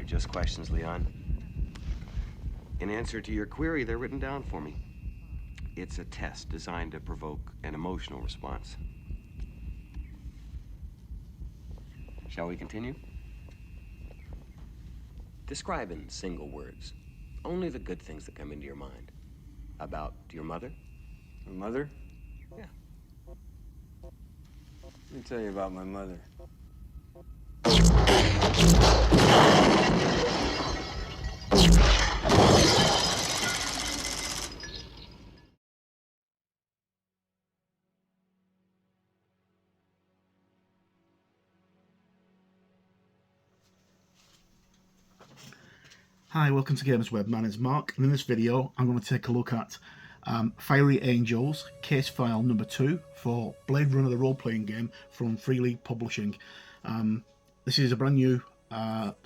They're just questions, Leon. In answer to your query, they're written down for me. It's a test designed to provoke an emotional response. Shall we continue? Describe in single words only the good things that come into your mind. About your mother? My mother? Yeah. Let me tell you about my mother. Hi, welcome to Gamers Web. My name is Mark, and in this video I'm going to take a look at Fiery Angels case file number 2 for Blade Runner the role-playing game from Free League Publishing. This is a brand new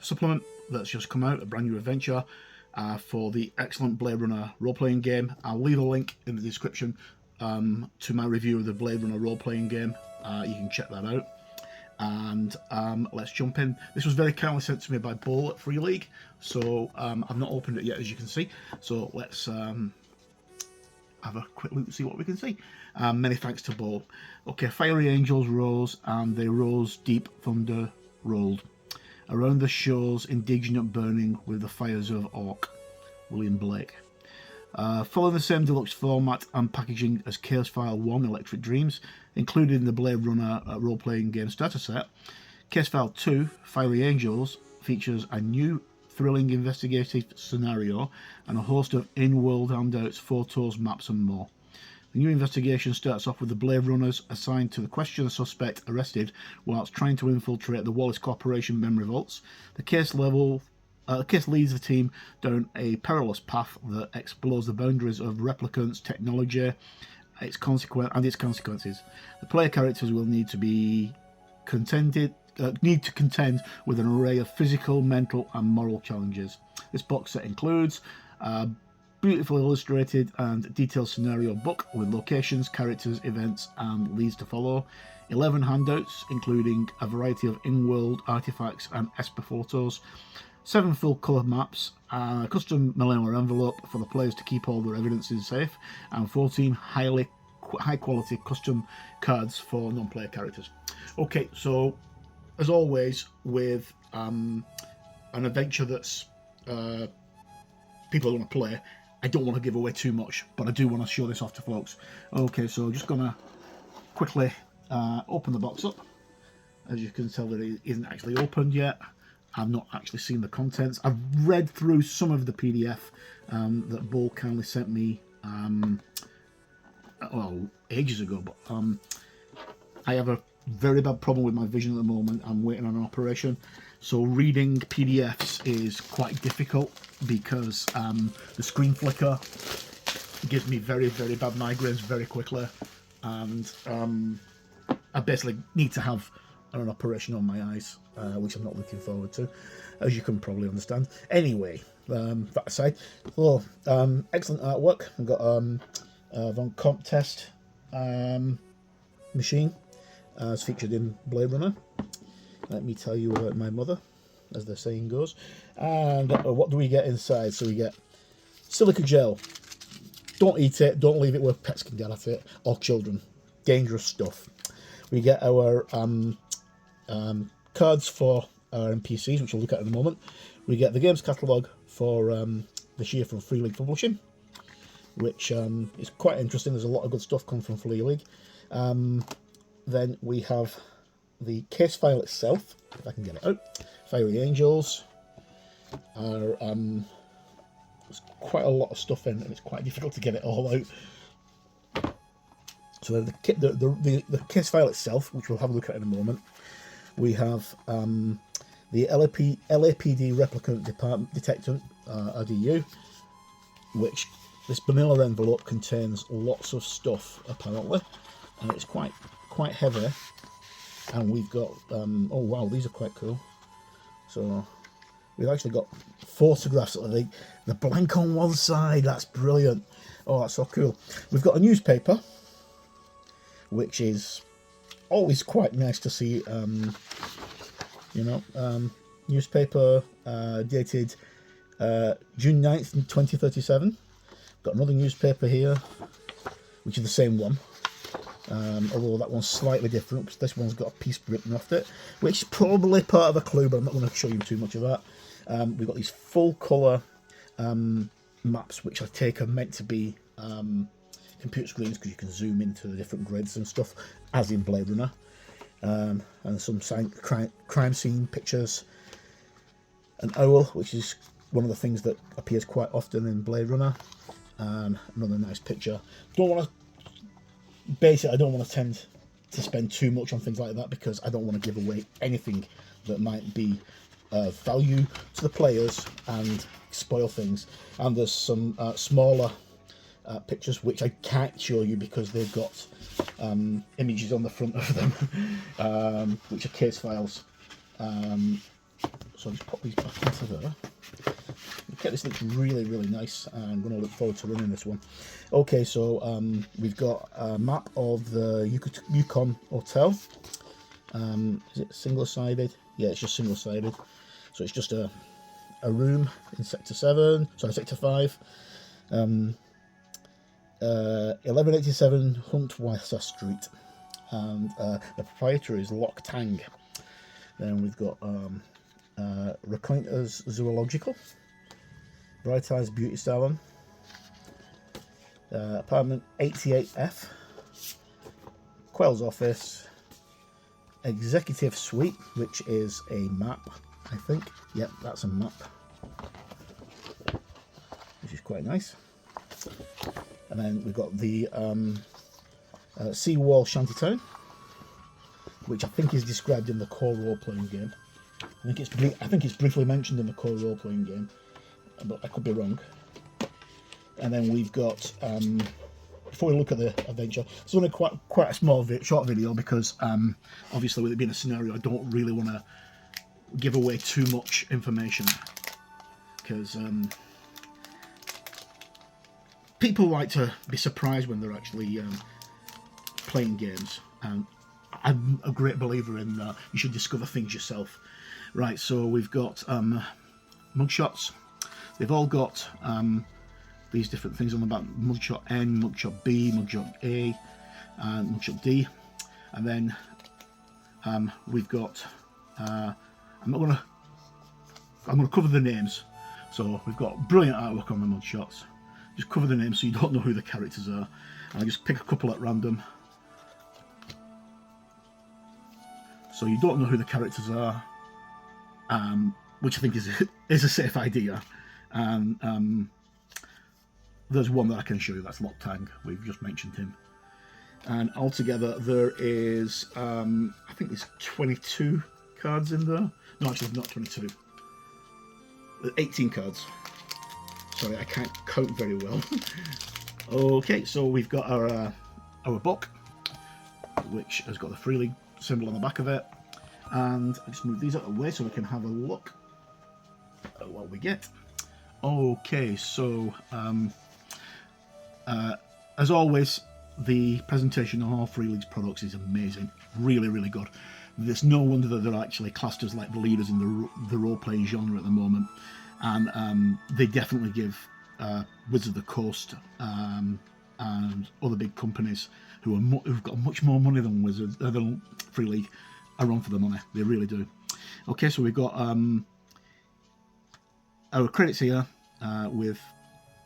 supplement that's just come out, a brand new adventure for the excellent Blade Runner role-playing game. I'll leave a link in the description to my review of the Blade Runner role-playing game. You can check that out. And let's jump in. This was very kindly sent to me by Bull at Free League, so I've not opened it yet, as you can see. So let's have a quick look to see what we can see. Many thanks to Bull. Okay, Fiery Angels rose, and they rose, deep thunder rolled. Around the shores, indignant burning with the fires of Orc. William Blake. Following the same deluxe format and packaging as Case File 1 Electric Dreams, included in the Blade Runner role-playing game starter set, Case File 2 Fiery Angels features a new thrilling investigative scenario and a host of in-world handouts, photos, maps and more. The new investigation starts off with the Blade Runners assigned to question a suspect arrested whilst trying to infiltrate the Wallace Corporation memory vaults. The case leads the team down a perilous path that explores the boundaries of Replicants technology, its consequences. The player characters will need to contend with an array of physical, mental, and moral challenges. This box set includes a beautifully illustrated and detailed scenario book with locations, characters, events, and leads to follow. 11 handouts, including a variety of in-world artifacts and Esper photos. 7 full colour maps, a custom manila envelope for the players to keep all their evidences safe, and 14 high quality custom cards for non-player characters. Okay, so as always with an adventure that's people want to play, I don't want to give away too much, but I do want to show this off to folks. Okay, so just gonna quickly open the box up. As you can tell, that it isn't actually opened yet. I've not actually seen the contents. I've read through some of the PDF that Bull kindly sent me well, ages ago, but I have a very bad problem with my vision at the moment. I'm waiting on an operation, so reading PDFs is quite difficult because the screen flicker gives me very, very bad migraines very quickly, and I basically need to have an operation on my eyes, which I'm not looking forward to, as you can probably understand. Anyway, that aside, so excellent artwork. We've got Von Comtest machine as featured in Blade Runner. Let me tell you about my mother, as the saying goes. And what do we get inside? So we get silica gel. Don't eat it, don't leave it where pets can get at it, or children. Dangerous stuff. We get our cards for our NPCs, which we'll look at in a moment. We get the games catalogue for this year from Free League Publishing, which is quite interesting. There's a lot of good stuff coming from Free League. Then we have the case file itself, if I can get it out. Fiery Angels. There's quite a lot of stuff in, and it's quite difficult to get it all out. So the case file itself, which we'll have a look at in a moment. We have the LAPD Replicant Detectant, RDU, which this manila envelope contains lots of stuff apparently, and it's quite heavy. And we've got oh wow, these are quite cool. So we've actually got photographs of the blank on one side. That's brilliant. Oh, that's so cool. We've got a newspaper, which is always quite nice to see, you know, newspaper dated June 9th, 2037. Got another newspaper here, which is the same one, although that one's slightly different. This one's got a piece written off it, which is probably part of a clue, but I'm not going to show you too much of that. We've got these full colour maps, which I take are meant to be computer screens, because you can zoom into the different grids and stuff, as in Blade Runner. And some crime scene pictures. An owl, which is one of the things that appears quite often in Blade Runner. And another nice picture. I don't want to tend to spend too much on things like that, because I don't want to give away anything that might be of value to the players and spoil things. And there's some smaller pictures which I can't show you because they've got images on the front of them, which are case files. So I'll just pop these back into there. Okay, this looks really, really nice. I'm going to look forward to running this one. Okay, so we've got a map of the Yukon Hotel. Is it single-sided? Yeah, it's just single-sided. So it's just a room in Sector 5. 1187 Huntwasser Street. And the proprietor is Lock Tang. Then we've got Replicants Zoological, Bright Eyes Beauty Salon, apartment 88F, Quell's office, Executive Suite, which is a map, I think. Yep, that's a map, which is quite nice. And then we've got the Seawall Shantytown, which I think is described in the core role-playing game. I think it's briefly mentioned in the core role-playing game, but I could be wrong. And then we've got, before we look at the adventure, it's only quite a small short video, because obviously with it being a scenario, I don't really want to give away too much information, because people like to be surprised when they're actually playing games, and I'm a great believer in you should discover things yourself. Right, so we've got mugshots. They've all got these different things on the back: mugshot N, mugshot B, mugshot A, and mugshot D. And then we've got I'm gonna cover the names. So we've got brilliant artwork on the mugshots. Just cover the names so you don't know who the characters are. And I just pick a couple at random, so you don't know who the characters are, which I think is a safe idea. And there's one that I can show you. That's Lock Tang. We've just mentioned him. And altogether there is, I think there's 22 cards in there. No, actually not 22. 18 cards. Sorry, I can't count very well. Okay, so we've got our book, which has got the Free League symbol on the back of it. And I just move these out of the way so we can have a look at what we get. Okay, so as always, the presentation on all Free League's products is amazing. Really, really good. There's no wonder that they're actually classed as like the leaders in the role-playing genre at the moment. And they definitely give Wizards of the Coast and other big companies who've got much more money than than Free League are on for the money. They really do. Okay, so we've got our credits here with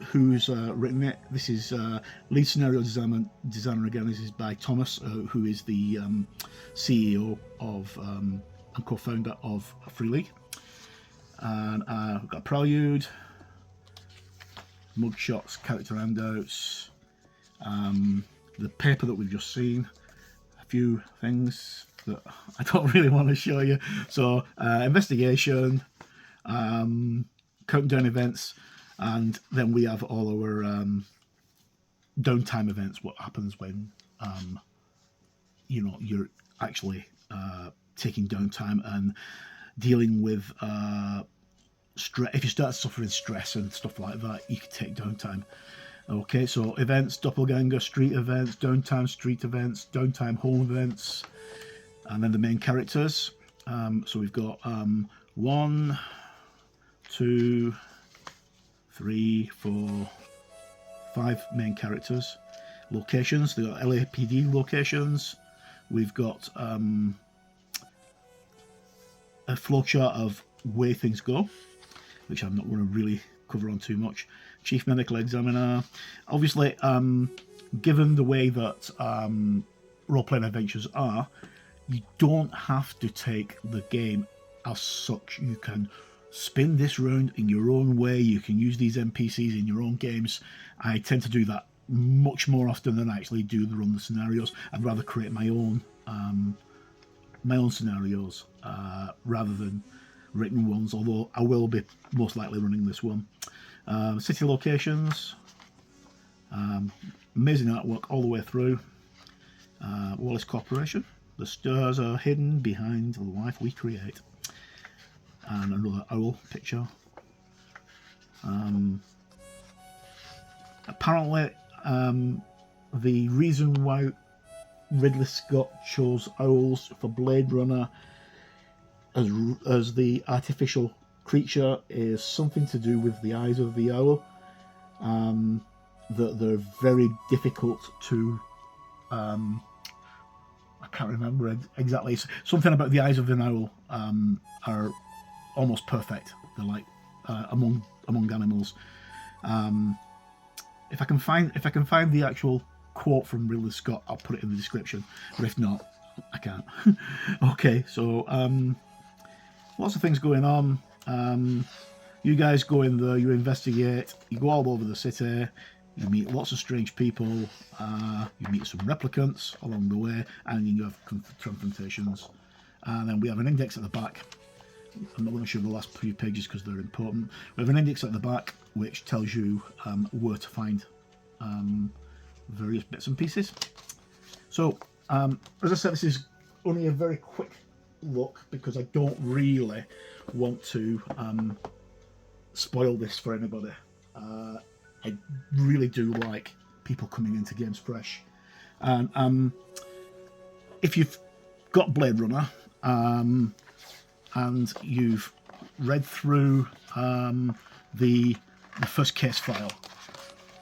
who's written it. This is lead scenario designer again. This is by Thomas, who is the CEO of and co-founder of Free League. And we've got Prelude, mugshots, character handouts, the paper that we've just seen, a few things that I don't really want to show you. So investigation, countdown events, and then we have all our downtime events. What happens when you're actually taking downtime and dealing with stress. If you start suffering stress and stuff like that, you can take downtime. Okay, so events: doppelganger, street events, downtime, street events, downtime, home events, and then the main characters. So we've got 1, 2, 3, 4, 5 main characters. Locations, they've got LAPD locations. We've got a flowchart of where things go, which I'm not going to really cover on too much. Chief Medical Examiner. Obviously, given the way that role-playing adventures are, you don't have to take the game as such. You can spin this round in your own way. You can use these NPCs in your own games. I tend to do that much more often than I actually do run the scenarios. I'd rather create my own scenarios rather than written ones, although I will be most likely running this one. City locations, amazing artwork all the way through. Wallace Corporation, the stars are hidden behind the life we create. And another owl picture. Apparently, the reason why Ridley Scott chose owls for Blade Runner as the artificial creature is something to do with the eyes of the owl. That they're very difficult to I can't remember exactly. Something about the eyes of an owl are almost perfect. They're like among animals. If I can find the actual quote from Ridley Scott, I'll put it in the description. But if not, I can't. Okay, so lots of things going on. You guys go in there, you investigate, you go all over the city. You meet lots of strange people, you meet some replicants along the way, and you have confrontations. And then we have an index at the back. I'm not going to show the last few pages because they're important. We have an index at the back which tells you where to find various bits and pieces. So, as I said, this is only a very quick look because I don't really want to spoil this for anybody. I really do like people coming into games fresh. And if you've got Blade Runner and you've read through the first case file,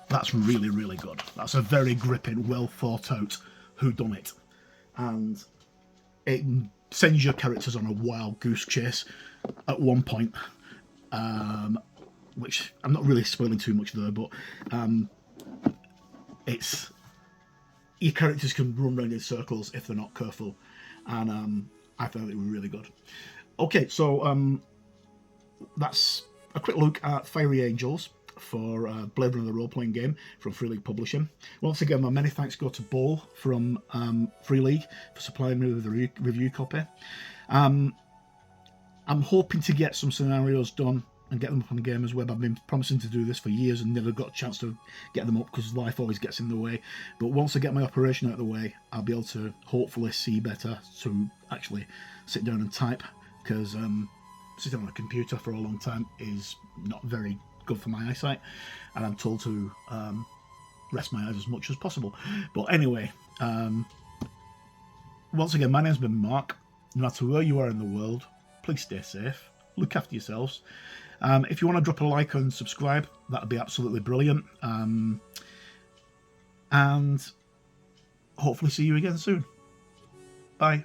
that's really, really good. That's a very gripping, well thought out whodunit. And it sends your characters on a wild goose chase at one point. Which I'm not really spoiling too much there, but it's your characters can run around in circles if they're not careful, and I found it really good. Okay, so that's a quick look at Fiery Angels for Blade Runner the role-playing game from Free League Publishing. Once again, my many thanks go to Bo from Free League for supplying me with the review copy. I'm hoping to get some scenarios done and get them up on the Gamers Web. I've been promising to do this for years and never got a chance to get them up because life always gets in the way. But once I get my operation out of the way, I'll be able to hopefully see better to actually sit down and type, because sitting on a computer for a long time is not very good for my eyesight, and I'm told to rest my eyes as much as possible. But anyway, once again, my name's been Mark. No matter where you are in the world, please stay safe, look after yourselves. If you want to drop a like and subscribe, that would be absolutely brilliant. And hopefully see you again soon. Bye.